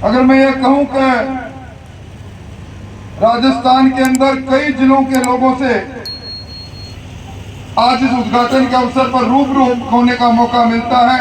अगर मैं ये कहूं कि राजस्थान के अंदर कई जिलों के लोगों से आज इस उद्घाटन के अवसर पर रूबरू होने का मौका मिलता है,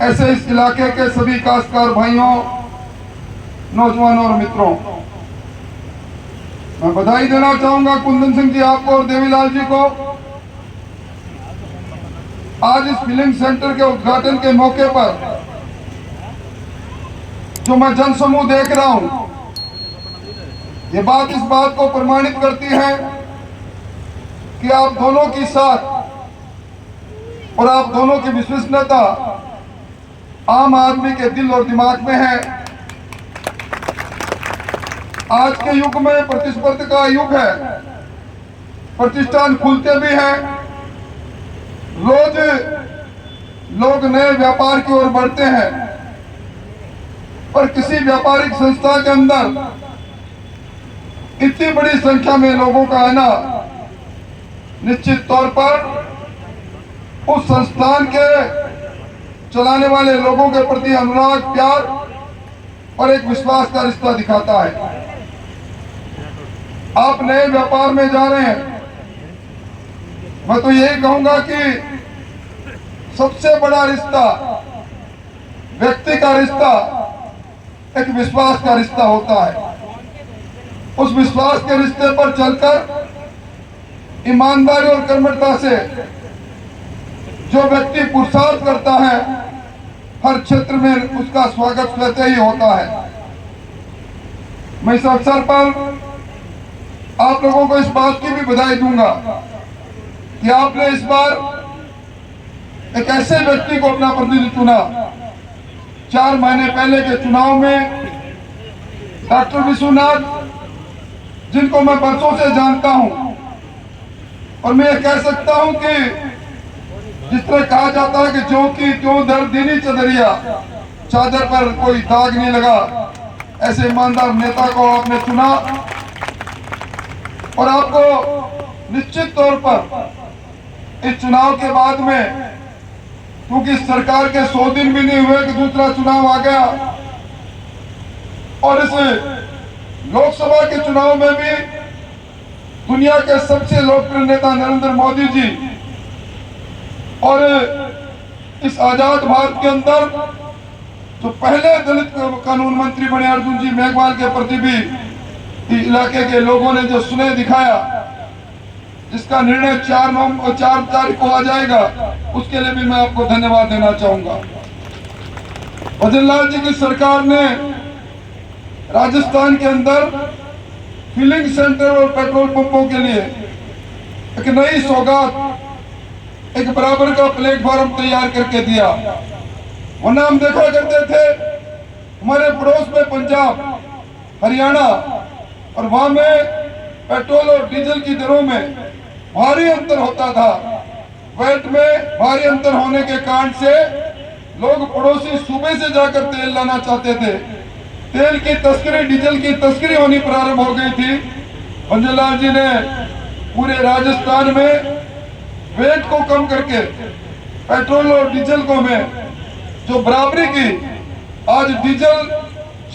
ऐसे इस इलाके के सभी काश्तकार भाइयों, नौजवानों और मित्रों, मैं बधाई देना चाहूंगा कुंदन सिंह जी आपको और देवीलाल जी को आज इस फिलिंग सेंटर के उद्घाटन के मौके पर। जो मैं जनसमूह देख रहा हूं, ये बात इस बात को प्रमाणित करती है कि आप दोनों की साथ और आप दोनों की विश्वसनीयता आम आदमी के दिल और दिमाग में है। आज के युग में प्रतिस्पर्धा का युग है, प्रतिष्ठान खुलते भी हैं, रोज लोग नए व्यापार की ओर बढ़ते हैं, पर किसी व्यापारिक संस्था के अंदर इतनी बड़ी संख्या में लोगों का आना निश्चित तौर पर उस संस्थान के चलाने वाले लोगों के प्रति अनुराग, प्यार और एक विश्वास का रिश्ता दिखाता है। आप नए व्यापार में जा रहे हैं, मैं तो यही कहूंगा कि सबसे बड़ा रिश्ता व्यक्ति का रिश्ता एक विश्वास का रिश्ता होता है। उस विश्वास के रिश्ते पर चलकर ईमानदारी और कर्मठता से जो व्यक्ति पुरुषार्थ करता है, हर क्षेत्र में उसका स्वागत स्वतः ही होता है। मैं इस अवसर पर आप लोगों को इस बात की भी बधाई दूंगा कि आपने इस बार एक ऐसे व्यक्ति को अपना प्रतिनिधि चुना। 4 महीने पहले के चुनाव में डॉक्टर विश्वनाथ, जिनको मैं बरसों से जानता हूं, और मैं ये कह सकता हूं कि जिस तरह कहा जाता है कि जो की त्यों दर दीनी चदरिया, चादर पर कोई दाग नहीं लगा, ऐसे ईमानदार नेता को आपने चुना। और आपको निश्चित तौर पर इस चुनाव के बाद में, क्योंकि सरकार के 100 दिन भी नहीं हुए कि दूसरा चुनाव आ गया, और इस लोकसभा के चुनाव में भी दुनिया के सबसे लोकप्रिय नेता नरेंद्र मोदी जी और इस आजाद भारत के अंदर जो पहले दलित कानून मंत्री बने अर्जुन जी मेघवाल के प्रति भी इलाके के लोगों ने जो स्नेह दिखाया, जिसका निर्णय 4 तारीख को आ जाएगा, उसके लिए भी मैं आपको धन्यवाद देना चाहूंगा। भजनलाल जी की सरकार ने राजस्थान के अंदर फिलिंग सेंटर और पेट्रोल पंपों के लिए एक नई सौगात, एक बराबर का प्लेटफॉर्म तैयार करके दिया। वरना हम देखा करते थे हमारे पड़ोस में पंजाब, हरियाणा, और वहां में पेट्रोल और डीजल की दरों में भारी अंतर होता था। वैट में भारी अंतर होने के कारण से लोग पड़ोसी सूबे से जाकर तेल लाना चाहते थे। तेल की तस्करी, डीजल की तस्करी होनी प्रारंभ हो गई थी। भंजलाल जी ने पूरे राजस्थान में वेट को कम करके पेट्रोल और डीजल को में जो बराबरी की, आज डीजल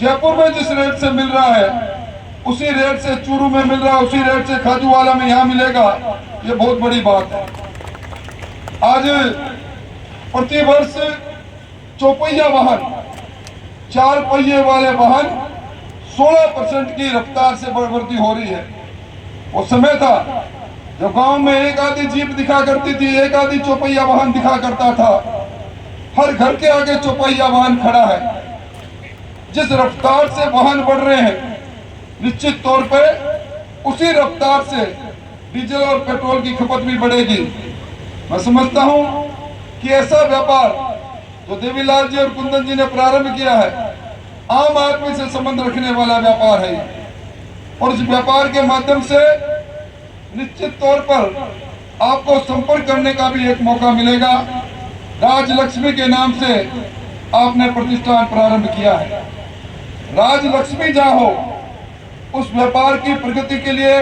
जयपुर में जिस रेट से मिल रहा है, उसी रेट से चूरू में मिल रहा है, उसी रेट से खाजूवाला में यहाँ मिलेगा। ये बहुत बड़ी बात है। आज प्रतिवर्ष चौपहिया वाहन, 4 पहिए वाले वाहन 16% की रफ्तार से बढ़ोतरी हो रही है। वो समय था जब गांव में एक आधी जीप दिखा करती थी, एक आधी चौपहिया वाहन दिखा करता था। हर घर के आगे चौपहिया वाहन खड़ा है। जिस रफ्तार से वाहन बढ़ रहे हैं, निश्चित तौर पर उसी रफ्तार से डीजल और पेट्रोल की खपत भी बढ़ेगी। मैं समझता हूं कि ऐसा व्यापार जो देवीलाल जी और कुंदन जी ने प्रारंभ किया है, आम आदमी से संबंध रखने वाला व्यापार है, और इस व्यापार के माध्यम से निश्चित तौर पर आपको संपर्क करने का भी एक मौका मिलेगा। राजलक्ष्मी के नाम से आपने प्रतिष्ठान प्रारंभ किया है। राजलक्ष्मी जहां हो, उस व्यापार की प्रगति के लिए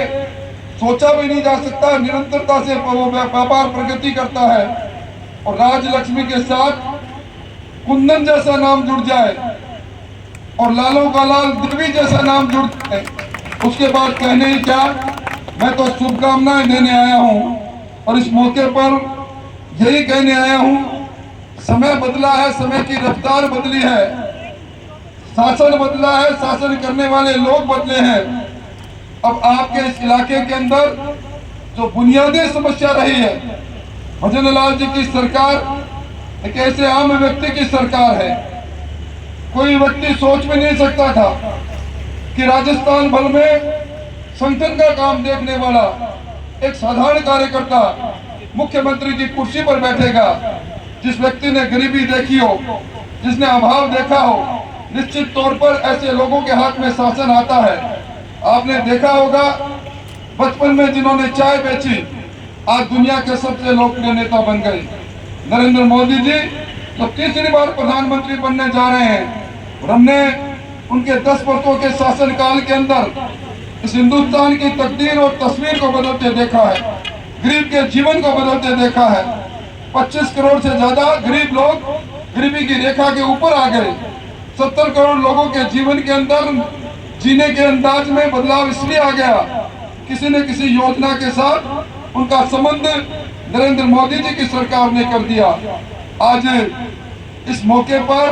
सोचा भी नहीं जा सकता। निरंतरता से वो व्यापार प्रगति करता है, और राजलक्ष्मी के साथ कुंदन जैसा नाम जुड़ जाए और लालों का लाल दिल्ली जैसा नाम जुड़ता है, उसके बाद कहने ही क्या। मैं तो शुभकामनाएं देने आया हूं और इस मौके पर यही कहने आया हूं, समय बदला है, समय की रफ्तार बदली है, शासन बदला है, शासन करने वाले लोग बदले हैं। अब आपके इस इलाके के अंदर जो बुनियादी समस्या रही है, भजन लाल जी की सरकार एक ऐसे आम व्यक्ति की सरकार है। कोई व्यक्ति सोच भी नहीं सकता था कि राजस्थान भर में संगठन का काम देखने वाला एक साधारण कार्यकर्ता मुख्यमंत्री की कुर्सी पर बैठेगा। जिस व्यक्ति ने गरीबी देखी हो, जिसने अभाव देखा हो, निश्चित तौर पर ऐसे लोगों के हाथ में शासन आता है। आपने देखा होगा बचपन में जिन्होंने चाय बेची आज दुनिया के सबसे लोकप्रिय नेता बन गए। नरेंद्र मोदी जी तो तीसरी बार प्रधानमंत्री बनने जा रहे हैं और हमने उनके 10 वर्षों के शासनकाल के अंदर इस हिंदुस्तान की तकदीर और तस्वीर को बदलते देखा है, गरीब के जीवन को बदलते देखा है। 25 करोड़ से ज्यादा गरीब लोग गरीबी की रेखा के ऊपर आ गए। 70 करोड़ लोगों के जीवन के अंदर जीने के अंदाज में बदलाव इसलिए आ गया, किसी न किसी योजना के साथ उनका संबंध नरेंद्र मोदी जी की सरकार ने कर दिया। आज इस मौके पर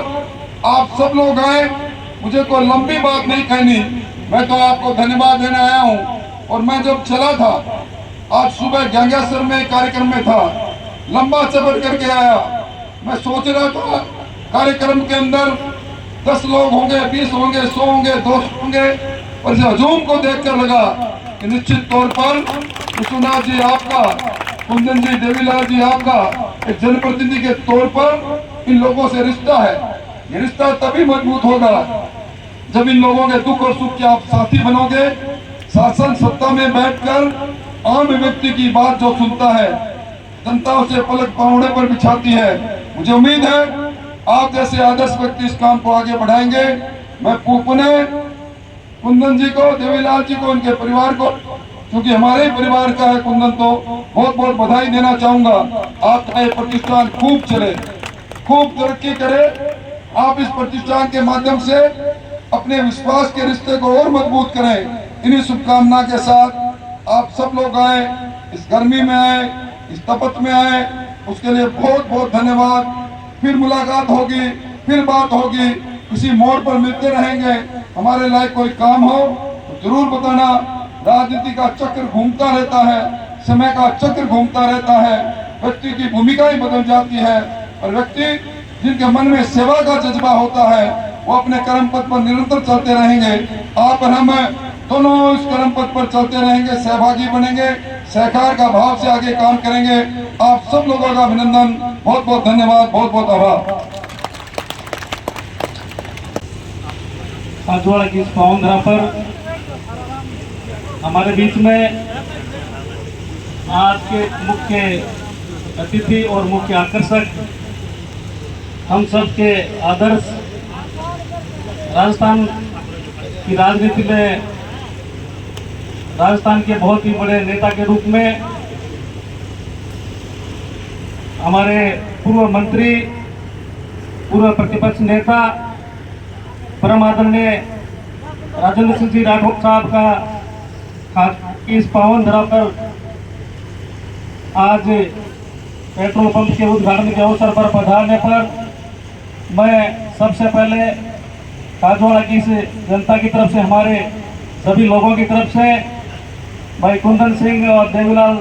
आप सब लोग आए, मुझे कोई लंबी बात नहीं कहनी, मैं तो आपको धन्यवाद देने आया हूं। और मैं जब चला था आज सुबह गंगासर में कार्यक्रम में था, लंबा सफर करके आया। मैं सोच रहा था कार्यक्रम के अंदर 10 लोग होंगे, 20 होंगे, 100 होंगे, 200 होंगे, और इस हजूम को देखकर लगा कि निश्चित तौर पर विश्वनाथ जी आपका, कुंदन जी, देवीलाल जी आपका एक जनप्रतिनिधि के तौर पर इन लोगों से रिश्ता है। ये रिश्ता तभी मजबूत होगा जब इन लोगों के दुख और सुख के आप साथी बनोगे। शासन सत्ता में बैठकर आम व्यक्ति की बात जो सुनता है, जनता उसे पलक पावड़े पर बिछाती है। मुझे उम्मीद है आप जैसे आदर्श व्यक्ति इस काम को आगे बढ़ाएंगे। मैं पुनः कुंदन जी को, देवीलाल जी को, उनके परिवार को, क्योंकि हमारे ही परिवार का है कुंदन, तो बहुत बहुत बधाई देना चाहूंगा। आपका ये प्रतिष्ठान खूब चले, खूब तरक्की करे। आप इस प्रतिष्ठान के माध्यम से अपने विश्वास के रिश्ते को और मजबूत करें। इन्हीं शुभकामना के साथ आप सब लोग आए, इस गर्मी में आए, इस तपत में आए, उसके लिए बहुत बहुत धन्यवाद। फिर मुलाकात होगी, फिर बात होगी, किसी मोड़ पर मिलते रहेंगे। हमारे लायक कोई काम हो तो जरूर बताना। राजनीति का चक्र घूमता रहता है, समय का चक्र घूमता रहता है, व्यक्ति की भूमिका ही बदल जाती है, और व्यक्ति जिनके मन में सेवा का जज्बा होता है वो अपने कर्म पथ पर निरंतर चलते रहेंगे। आप और हम दोनों इस कर्म पथ पर चलते रहेंगे, सहभागी बनेंगे, सहकार का भाव से आगे काम करेंगे। आप सब लोगों का अभिनंदन, बहुत बहुत धन्यवाद, बहुत बहुत आभार। काजवाड़ा की इस पावन धरा पर हमारे बीच में आज के मुख्य अतिथि और मुख्य आकर्षक, हम सब के आदर्श, राजस्थान की राजनीति में राजस्थान के बहुत ही बड़े नेता के रूप में हमारे पूर्व मंत्री, पूर्व प्रतिपक्ष नेता, परम आदरणीय राजेंद्र सिंह जी राठौर साहब का इस पावन धरा पर आज पेट्रोल पंप के उद्घाटन के अवसर पर पधारने पर मैं सबसे पहले काजवाड़ा की इस जनता की तरफ से, हमारे सभी लोगों की तरफ से, भाई कुंदन सिंह और देवीलाल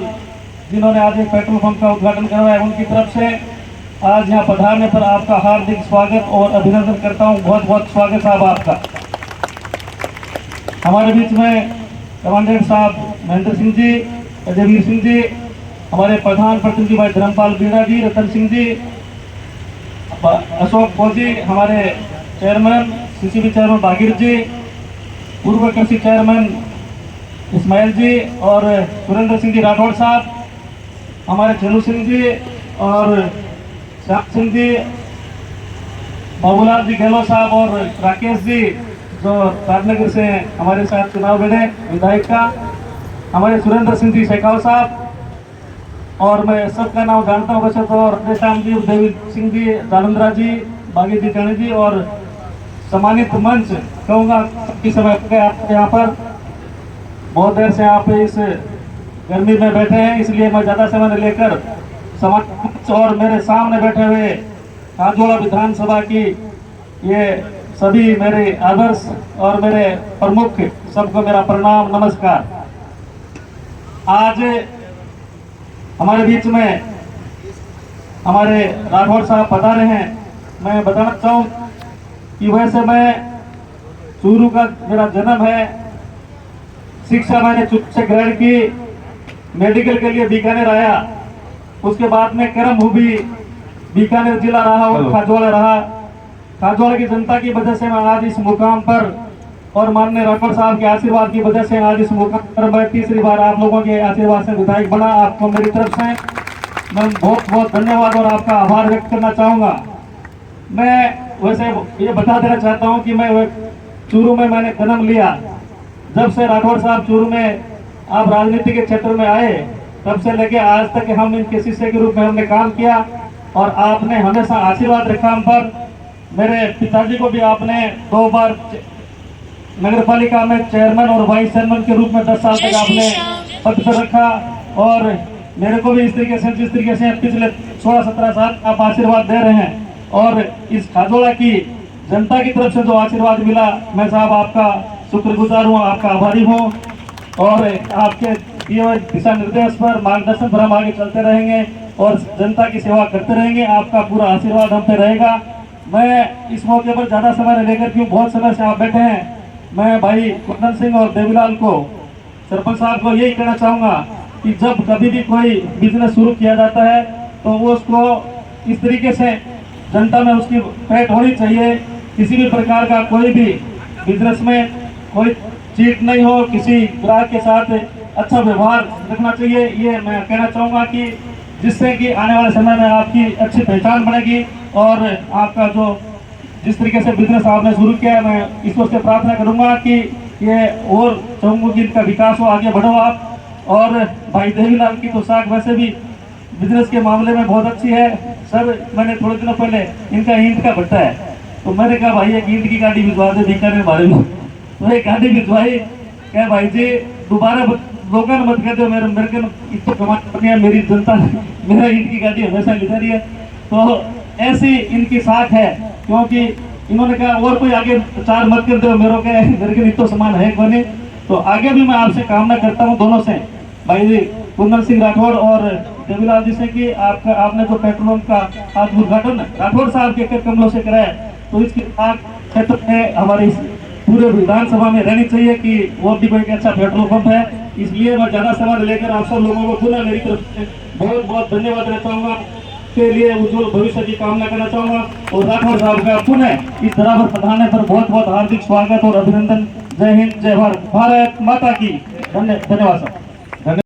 जिन्होंने आज एक पेट्रोल पंप का उद्घाटन करवाया, उनकी तरफ से आज यहाँ पधारने पर आपका हार्दिक स्वागत और अभिनंदन करता हूँ। बहुत बहुत स्वागत साहब आपका। हमारे बीच में कमांडेंट साहब महेंद्र सिंह जी, अजयवीर सिंह जी, हमारे प्रधान प्रतिनिधि भाई धर्मपाल बीड़ा जी, रतन सिंह जी, अशोक फौजी, हमारे चेयरमैन सीसीबी चेयरमैन बागिर जी, पूर्व कृषि चेयरमैन इस्माइल जी और सुरेंद्र सिंह जी राठौड़ साहब, हमारे चेलू सिंह जी और श्याम सिंह जी, बाबूलाल जी गहलोत साहब और राकेश जी जो राजनगर से हमारे साथ चुनाव लड़े विधायक का, हमारे सुरेंद्र सिंह जी शेखावत साहब, और मैं सबका नाम जानता हूँ वैसे तो, रत्नेश्याम जी, देवी सिंह जी, जालंधरा जी, बागी जी, चणे जी और सम्मानित मंच कहूँगा कि समय आप यहाँ पर बहुत देर से आप इस गर्मी में बैठे हैं, इसलिए मैं ज़्यादा समय नहीं लेकर सम्मानित मंच और मेरे सामने बैठे हुए काजोड़ा विधानसभा की ये सभी मेरे आदर्श और मेरे प्रमुख सबको मेरा प्रणाम नमस्कार। आज हमारे बीच में हमारे राठौड़ साहब पधारे हैं। मैं बताना चाहूँ कि वैसे मैं चूरू का मेरा जन्म है, शिक्षा मैंने चूरू से ग्रहण की, मेडिकल के लिए बीकानेर आया, उसके बाद में कर्मभूमि बीकानेर जिला रहा और खाजोड़ा रहा। खाजोड़ा की जनता की वजह से मैं आज इस मुकाम पर और माननीय राठौड़ साहब के आशीर्वाद की वजह से आज इस मुकाम पर मैं तीसरी बार आप लोगों के आशीर्वाद से विधायक बना। आपको मेरी तरफ से मैं बहुत बहुत धन्यवाद और आपका आभार व्यक्त करना चाहूँगा। मैं वैसे ये बता देना चाहता हूँ कि मैं चूरू में मैंने जन्म लिया। जब से राठौड़ साहब चूरू में आप राजनीति के क्षेत्र में आए तब से लेके आज तक हम इनके शिष्य के रूप में हमने काम किया और आपने हमेशा आशीर्वाद रखा हम पर। मेरे पिताजी को भी आपने 2 बार नगर पालिका में चेयरमैन और वाइस चेयरमैन के रूप में 10 साल तक आपने पद पर रखा और मेरे को भी इस तरीके से जिस तरीके से पिछले 16-17 साल आप आशीर्वाद दे रहे हैं और इस खाजोड़ा की जनता की तरफ से जो आशीर्वाद मिला, मैं साहब आपका शुक्रगुजार हूँ, आपका आभारी हूँ और आपके दिए हुए दिशा निर्देश पर मार्गदर्शन पर हम आगे चलते रहेंगे और जनता की सेवा करते रहेंगे। आपका पूरा आशीर्वाद हम पे रहेगा। मैं इस मौके पर ज़्यादा समय लेकर क्यों, बहुत समय से आप बैठे हैं, मैं भाई कुंदन सिंह और देवीलाल को, सरपंच साहब को यही कहना चाहूँगा कि जब कभी भी कोई बिजनेस शुरू किया जाता है तो वो उसको इस तरीके से जनता में उसकी पैठ होनी चाहिए। किसी भी प्रकार का कोई भी बिजनेस में कोई चीट नहीं हो, किसी ग्राहक के साथ अच्छा व्यवहार रखना चाहिए। ये मैं कहना चाहूँगा कि जिससे कि आने वाले समय में आपकी अच्छी पहचान बनेगी और आपका जो जिस तरीके से बिजनेस आपने शुरू किया है, मैं ईश्वर से प्रार्थना करूंगा कि ये और चाहूँगा कि इनका विकास हो, आगे बढ़ो आप। और भाई देवीलाल की तो साख वैसे भी बिजनेस के मामले में बहुत अच्छी है। सर मैंने थोड़े दिनों पहले इनका ईंट का भट्टा है तो मैंने कहा भाई एक ईंट की गाड़ी भिजवा दे बीकानेर बारे में, तो एक गाड़ी भिजवाई। क्या भाई जी दोबारा लोगों मत कर दो, मेरे को कमानी है, मेरी जनता मेरा ईंट की गाड़ी हमेशा लेता रही है। तो ऐसी इनकी साख है, क्योंकि इन्होंने कहा और कोई आगे 4 मत कर दो, मेरे के तो समान है कोई। तो आगे भी मैं आपसे कामना करता हूँ दोनों से, भाई जी कुंदन सिंह राठौड़ और देवीलाल जी से कि आपने जो पेट्रोल पंप का आज उद्घाटन राठौड़ साहब के कमलों से कराया, तो इसके क्षेत्र में हमारे पूरे विधानसभा में रहनी चाहिए कि वो भी कोई अच्छा पेट्रोल पंप है। इसलिए मैं ज़्यादा समय लेकर आप सब लोगों को पुनः मेरी तरफ से बहुत बहुत धन्यवाद देना चाहूँगा, के लिए उज्जवल भविष्य की कामना करना चाहूँगा और राठौड़ साहब का पुनः इस तरह पर पधारने पर बहुत बहुत हार्दिक स्वागत और अभिनंदन। जय हिंद, जय भारत, भारत माता की। धन्यवाद साहब।